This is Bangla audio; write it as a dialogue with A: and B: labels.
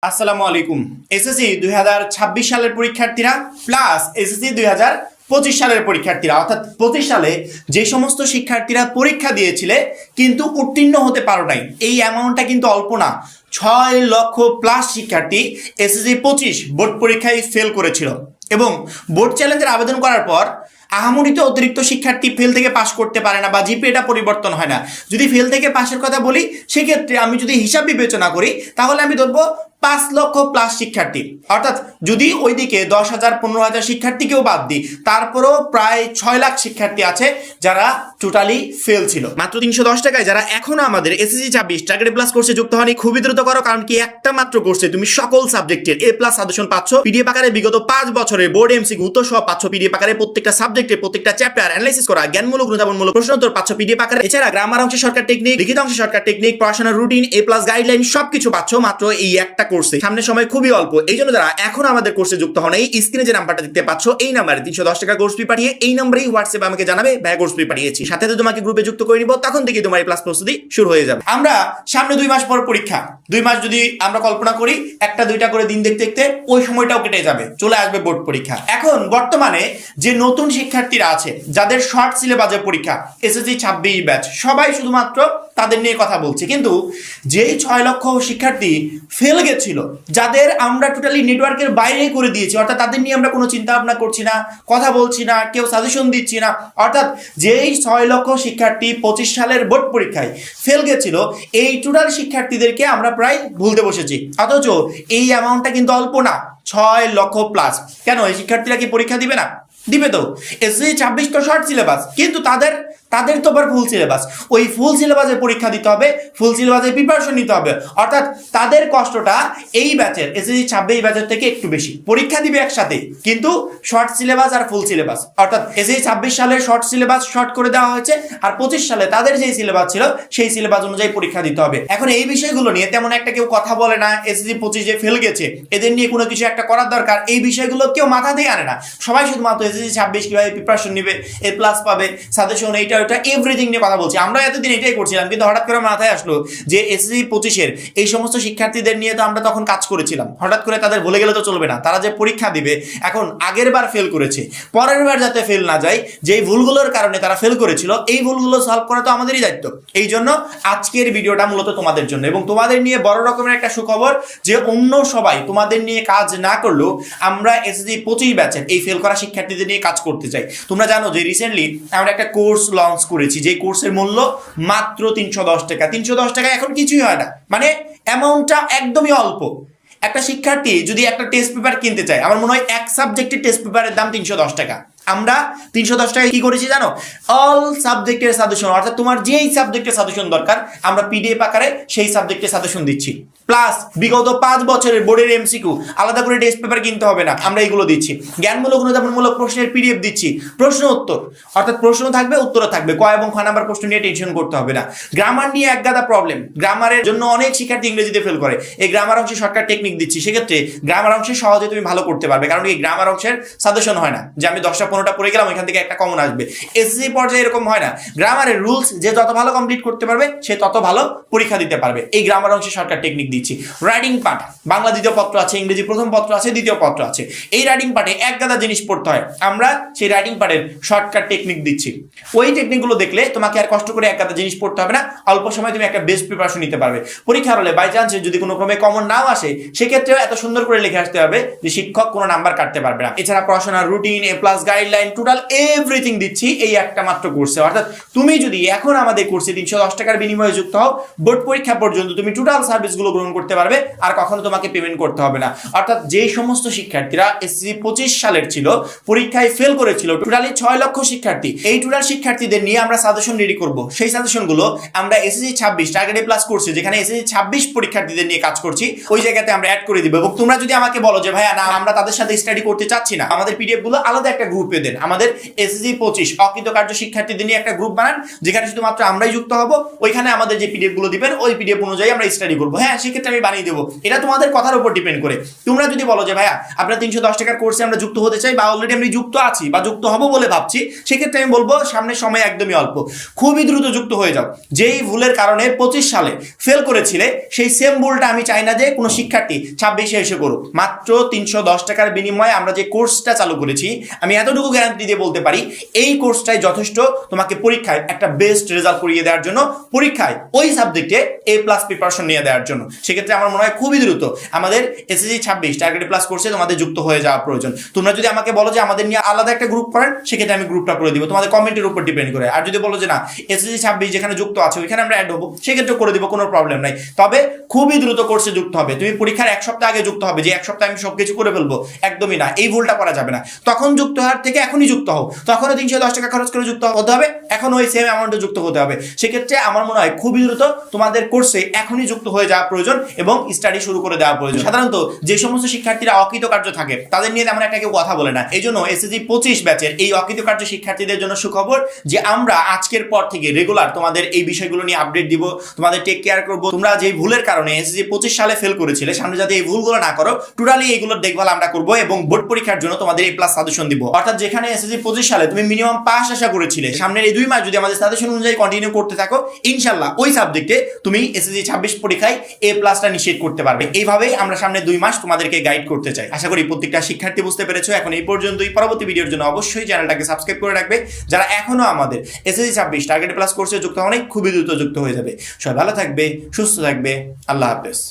A: আসসালামু আলাইকুম। এসএসসি 2026 সালের পরীক্ষার্থীরা প্লাস এসএসসি 2025 সালের পরীক্ষার্থীরা, অর্থাৎ 25 সালে যে সমস্ত শিক্ষার্থীরা পরীক্ষা দিয়েছিলে কিন্তু উত্তীর্ণ হতে পারো নাই, এই অ্যামাউন্টটা কিন্তু অল্প না। 6 লক্ষ প্লাস শিক্ষার্থী এসএসসি 25 বোর্ড পরীক্ষায় ফেল করেছিল এবং বোর্ড চ্যালেঞ্জের আবেদন করার পর আহামরিতে অতিরিক্ত শিক্ষার্থী ফেল থেকে পাশ করতে পারে না বা জিপিএটা পরিবর্তন হয় না। যদি ফেল থেকে পাশের কথা বলি, সেক্ষেত্রে আমি যদি হিসাব বিবেচনা করি তাহলে আমি ধরবো 5 লক্ষ প্লাস শিক্ষার্থী, অর্থাৎ যদি ওইদিকে 10,000 15,000 শিক্ষার্থীকেও বাদ দিই, তারপরেও প্রায় 6 লাখ শিক্ষার্থী আছে যারা টোটালি ফেল ছিল। মাত্র 310 টাকায় যারা এখনো আমাদের এসএসসি 26 টার্গেট প্লাস কোর্সে যুক্ত হয়নি, খুবই দ্রুত করো, কারণ কি একটা মাত্র কোর্সে তুমি সকল সাবজেক্টের এ প্লাস সাজেশন পাচ্ছ পিডিএফ আকারে। বিগত 5 বছরের বোর্ড এমসিকিউ উত্তর সহ পাচ্ছ পিডিএফ আকারে। প্রত্যেকটা সাবজেক্টের প্রত্যেকটা চ্যাপ্টার অ্যানালাইসিস করা জ্ঞানমূলক অনুধাবনমূলক প্রশ্ন উত্তর পাচ্ছ পিডিএফ আকারে। এছাড়া গ্রামার অংশে শর্টকাট টেকনিক, লিখিত অংশে শর্টকাট টেকনিক, পড়াশোনার রুটিন, এ প্লাস গাইডলাইন সবকিছু পাচ্ছ মাত্র এই একটা কোর্সে। সামনে সময় খুবই অল্প, এই জন্য যারা এখন আমাদের কোর্সে যুক্ত হন, এই স্ক্রিনে যে নাম্বারটা দেখতে পাচ্ছ এই নাম্বারে 310 টাকা কোর্স ফি পাঠিয়ে এই নম্বরেই হোয়াটসঅ্যাপে আমাকে জানাবে ভাই কোর্স ফি পাঠিয়েছি, সাথে তোমাকে গ্রুপে যুক্ত করে নিব, তখন থেকে তোমার এই প্লাস প্রস্তুতি শুরু হয়ে যাবে। আমরা সামনে 2 মাস পর পরীক্ষা, 2 মাস যদি আমরা কল্পনা করি, একটা দুইটা করে দিন দেখতে দেখতে ওই সময়টাও কেটে যাবে, চলে আসবে বোর্ড পরীক্ষা। এখন বর্তমানে যে নতুন শিক্ষার্থীরা আছে যাদের শর্ট সিলেবাসের পরীক্ষা এসএসসি 26 ব্যাচ, সবাই শুধুমাত্র তাদের নিয়ে কথা বলছে, কিন্তু যেই 6 লক্ষ শিক্ষার্থী ফেল গেছিল, যাদের আমরা টোটালি নেটওয়ার্কের বাইরে করে দিয়েছি, অর্থাৎ তাদের নিয়ে আমরা কোনো চিন্তা ভাবনা করছি না, কথা বলছি না, কেউ সাজেশন দিচ্ছি না, অর্থাৎ যেই 6 লক্ষ শিক্ষার্থী 25 সালের বোর্ড পরীক্ষায় ফেল গেছিল, এই টোটাল শিক্ষার্থীদেরকে আমরা প্রায় ভুলতে বসেছি। অথচ এই অ্যামাউন্টটা কিন্তু অল্প না, 6 লক্ষ প্লাস। কেন এই শিক্ষার্থীরা কি পরীক্ষা দিবে না? দিবে তো। এসএসসি 26 তো শর্ট সিলেবাস, কিন্তু তাদের তো আবার ফুল সিলেবাস। ওই ফুল সিলেবাসে পরীক্ষা দিতে হবে, ফুল সিলেবাসে প্রিপারেশন নিতে হবে, অর্থাৎ তাদের কষ্টটা এই ব্যাচের এসএসসি 26 ব্যাচের থেকে একটু বেশি। পরীক্ষা দিবে একসাথে, কিন্তু শর্ট সিলেবাস আর ফুল সিলেবাস, অর্থাৎ এসএসসি 26 সালের শর্ট সিলেবাস শর্ট করে দেওয়া হয়েছে, আর 25 সালে তাদের যেই সিলেবাস ছিল সেই সিলেবাস অনুযায়ী পরীক্ষা দিতে হবে। এখন এই বিষয়গুলো নিয়ে তেমন একটা কেউ কথা বলে না। এসএসসি 25 যে ফেল গেছে এদের নিয়ে কোনো কিছু একটা করার দরকার, এই বিষয়গুলো কেউ মাথা দিয়ে আনে না। সবাই শুধুমাত্র এসএসসি 26 কিভাবে প্রিপারেশন নিবে, এ প্লাস পাবে, সাজেশন এইটা ওটা এভরিথিং নিয়ে কথা বলছি। আমরা এতদিন এটাই করছিলাম, কিন্তু হঠাৎ করে মাথায় আসলো যে এসএসসি 25 এই সমস্ত শিক্ষার্থীদের নিয়ে তো আমরা তখন কাজ করেছিলাম, হঠাৎ করে তাদের ভুলে গেলে তো চলবে না। তারা যে পরীক্ষা দিবে, এখন আগের বার ফেল করেছে, পরের বার যাতে ফেল না যায়, যেই ভুলগুলোর কারণে তারা ফেল করেছিল, এই ভুলগুলো সলভ করা তো আমাদেরই দায়িত্ব। এই জন্য আজকের ভিডিওটা মূলত তোমাদের জন্য, এবং তোমাদের নিয়ে বড় রকমের একটা সুখবর যে অন্য সবাই তোমাদের নিয়ে কাজ না করলেও আমরা এসএসসি 25 ব্যাচের এই ফেল করা শিক্ষার্থীদের নিয়ে কাজ করতে চাই। তোমরা জানো যে রিসেন্টলি আমরা একটা কোর্স লঞ্চ করেছি, যে কোর্সের মূল্য মাত্র 310 টাকা। 310 টাকা এখন কিছুই হয় না, মানে অ্যামাউন্টটা একদমই অল্প। একটা শিক্ষার্থী যদি একটা টেস্ট পেপার কিনতে চায়, আমার মনে হয় এক সাবজেক্টের টেস্ট পেপারের দাম 310 টাকা। আমরা 310 টাকায় কি করেছি জানো? অল সাবজেক্টের সাজেশন, অর্থাৎ তোমার যেই সাবজেক্টের সাজেশন দরকার আমরা পিডিএফ আকারে সেই সাবজেক্টের সাজেশন দিচ্ছি, প্লাস বিগত 5 বছরের বোর্ডের এমসিকিউ, আলাদা করে টেস্ট পেপার কিনতে হবে না, আমরা এগুলো দিচ্ছি। জ্ঞানমূলক অনুধাবনমূলক প্রশ্নের পিডিএফ দিচ্ছি, প্রশ্ন উত্তর, অর্থাৎ প্রশ্ন থাকবে উত্তরও থাকবে, ক এবং খ নাম্বার প্রশ্ন নিয়ে টেনশন করতে হবে না। গ্রামার নিয়ে একগাদা প্রবলেম, গ্রামারের জন্য অনেক শিক্ষার্থী ইংরেজিতে ফেল করে, এই গ্রামার অংশে শর্টকাট টেকনিক দিচ্ছি, সেক্ষেত্রে গ্রামার অংশে সহজে তুমি ভালো করতে পারবে, কারণ এই গ্রামার অংশের সাজেশন হয় না যে আমি 10টা 15টা পড়ে গেলাম ওইখান থেকে একটা কমন আসবে। এসএসসি পর্যায়ে এরকম হয় না। গ্রামারের রুলস যে যত ভালো কমপ্লিট করতে পারবে সে তত ভালো পরীক্ষা দিতে পারবে। এই গ্রামার অংশে শর্টকাট টেকনিক দিচ্ছি। রাইটিং পার্ট, বাংলা দ্বিতীয় পত্র আছে, ইংরেজি প্রথম পত্র আছে, দ্বিতীয় পত্র আছে, এই রাইটিং পার্টে একগাদা জিনিস পড়তে হয়, আমরা সেই রাইটিং পার্টের শর্টকাট টেকনিক দিচ্ছি। ওই টেকনিকগুলো দেখলে তোমাকে আর কষ্ট করে একগাদা জিনিস পড়তে হবে না, অল্প সময় তুমি একটা বেস্ট প্রিপারেশন নিতে পারবে। পরীক্ষার হলে বাই চান্সে যদি কোনো ক্রমে কমন নাও আসে, সেক্ষেত্রেও এত সুন্দর করে লিখে আসতে হবে যে শিক্ষক কোনো নাম্বার কাটতে পারবে না। এছাড়া পড়াশোনার রুটিন, এ প্লাস গাইডলাইন, টোটাল এভরিথিং দিচ্ছি এই একটা মাত্র কোর্সে। অর্থাৎ তুমি যদি এখন আমাদের কোর্সে 310 টাকার বিনিময়ে যুক্ত হও, বোর্ড পরীক্ষা পর্যন্ত তুমি টোটাল সার্ভিসগুলো গ্রহণ করতে পারবে, আর কখনো তোমাকে পেমেন্ট করতে হবে না। অর্থাৎ যেই সমস্ত শিক্ষার্থীরা এসএসসি 25 সালের ছিল, পরীক্ষায় ফেল করেছিল, টোটালি 6 লক্ষ শিক্ষার্থী, এই টোটাল শিক্ষার্থীদের নিয়ে আমরা সাজেশন রেডি করব। সেই সাজেশনগুলো আমরা এসএসসি 26 টার্গেট প্লাস কোর্সে, যেখানে এসএসসি 26 পরীক্ষার্থীদের নিয়ে কাজ করছি, ওই জায়গাতে আমরা অ্যাড করে দিব। এবং তোমরা যদি আমাকে বলো যে ভাইয়া না আমরা তাদের সাথে স্টাডি করতে চাচ্ছি না, আমাদের পিডিএফ গুলো আলাদা একটা গ্রুপে দেন, আমাদের এসএসসি 25 অকৃতকার্য শিক্ষার্থীদের নিয়ে একটা গ্রুপ বানান, যেখানে শুধুমাত্র আমরাই যুক্ত হব, ওইখানে আমাদের যে পিডিএফ গুলো দিবেন ওই পিডিএফ অনুযায়ী আমরা স্টাডি করবো। হ্যাঁ, সেক্ষেত্রে সেক্ষেত্রে আমি বানিয়ে দেবো। এটা তোমাদের কথার উপর ডিপেন্ড করে। তোমরা যদি বলো যে ভাইয়া আপনার 310 টাকার কোর্সে আমরা যুক্ত হতে চাই বা অলরেডি আমি যুক্ত আছি বা যুক্ত হব বলে ভাবছি, সেক্ষেত্রে আমি বলবো সামনের সময় একদমই অল্প, খুবই দ্রুত যুক্ত হয়ে যাও। যেই ভুলের কারণে 25 সালে ফেল করেছিলে সেই সেম ভুলটা আমি চাই না যে কোনো শিক্ষার্থী 26-এ এসে করুক। মাত্র 310 টাকার বিনিময়ে আমরা যে কোর্সটা চালু করেছি, আমি এতটুকু গ্যারান্টি দিয়ে বলতে পারি এই কোর্সটাই যথেষ্ট তোমাকে পরীক্ষায় একটা বেস্ট রেজাল্ট করিয়ে দেওয়ার জন্য, পরীক্ষায় ওই সাবজেক্টে A+ প্রিপারেশন নিয়ে দেওয়ার জন্য। সেক্ষেত্রে আমার মনে হয় খুবই দ্রুত আমাদের এসএসসি 26 টার্গেটেড প্লাস কোর্সে তোমাদের যুক্ত হয়ে যাওয়া প্রয়োজন। তোমরা যদি আমাকে বলো যে আমাদের নিয়ে আলাদা একটা গ্রুপ করেন, সেক্ষেত্রে আমি গ্রুপটা করে দিব তোমাদের কমেন্টের উপর ডিপেন্ড করে। আর যদি বলো যে না এসএসসি 26 যেখানে যুক্ত আছে ওইখানে আমরা অ্যাড হবো, সেক্ষেত্রে করে দিব, কোনো প্রবলেম নাই। তবে খুবই দ্রুত কোর্সে যুক্ত হবে। তুমি পরীক্ষার 1 সপ্তাহ আগে যুক্ত হবে যে 1 সপ্তাহে আমি সবকিছু করে ফেলবো, একদমই না, এই ভুলটা করা যাবে না। তখন যুক্ত হওয়ার থেকে এখনই যুক্ত হও, তখনও 310 টাকা খরচ করে যুক্ত হতে হবে, এখন ওই সেম অ্যামাউন্টে যুক্ত হতে হবে। সেক্ষেত্রে আমার মনে হয় খুবই দ্রুত তোমাদের কোর্সে এখনই যুক্ত হয়ে যাওয়া প্রয়োজন এবং স্টাডি শুরু করে দেওয়া প্রয়োজন। সাধারণত যে সমস্ত শিক্ষার্থীরা অকৃতকার্য থাকে তাদের নিয়ে তেমন একটা কেউ কথা বলে না। এই জন্য এসএসসি 25 ব্যাচের এই অকৃতকার্য শিক্ষার্থীদের জন্য সুখবর যে আমরা আজকের পর থেকে রেগুলার তোমাদের এই বিষয়গুলো নিয়ে আপডেট দিব, তোমাদের টেক কেয়ার করব। তোমরা যে ভুলের কারণে এসএসসি 25 সালে ফেল করেছিলে, সামনে যাতে এই ভুলগুলো না করো, টোটালি এইগুলোর দেখভাল আমরা করব এবং বোর্ড পরীক্ষার জন্য তোমাদের A+ সাজেশন দিব। অর্থাৎ যেখানে এসএসসি 25 সালে তুমি মিনিমাম পাস আশা করেছিলে, সামনের এই 2 মাস যদি আমাদের সাজেশন অনুযায়ী কন্টিনিউ করতে থাকো, ইনশাআল্লাহ ওই সাবজেক্টে তুমি এসএসসি 26 পরীক্ষায় A+টা নিশ্চিত করতে পারবে। এইভাবেই আমরা সামনে 2 মাস তোমাদেরকে গাইড করতে চাই। আশা করি প্রত্যেকটা শিক্ষার্থী বুঝতে পেরেছো। এখন এই পর্যন্তই। পরবর্তী ভিডিওর জন্য অবশ্যই চ্যানেলটাকে সাবস্ক্রাইব করে রাখবে। যারা এখনো আমাদের এসএসসি 26 টার্গেট প্লাস কোর্সে যুক্ত হওনি, খুবই দ্রুত যুক্ত হয়ে যাবে। সবাই ভালো থাকবে, সুস্থ থাকবে। আল্লাহ হাফেজ।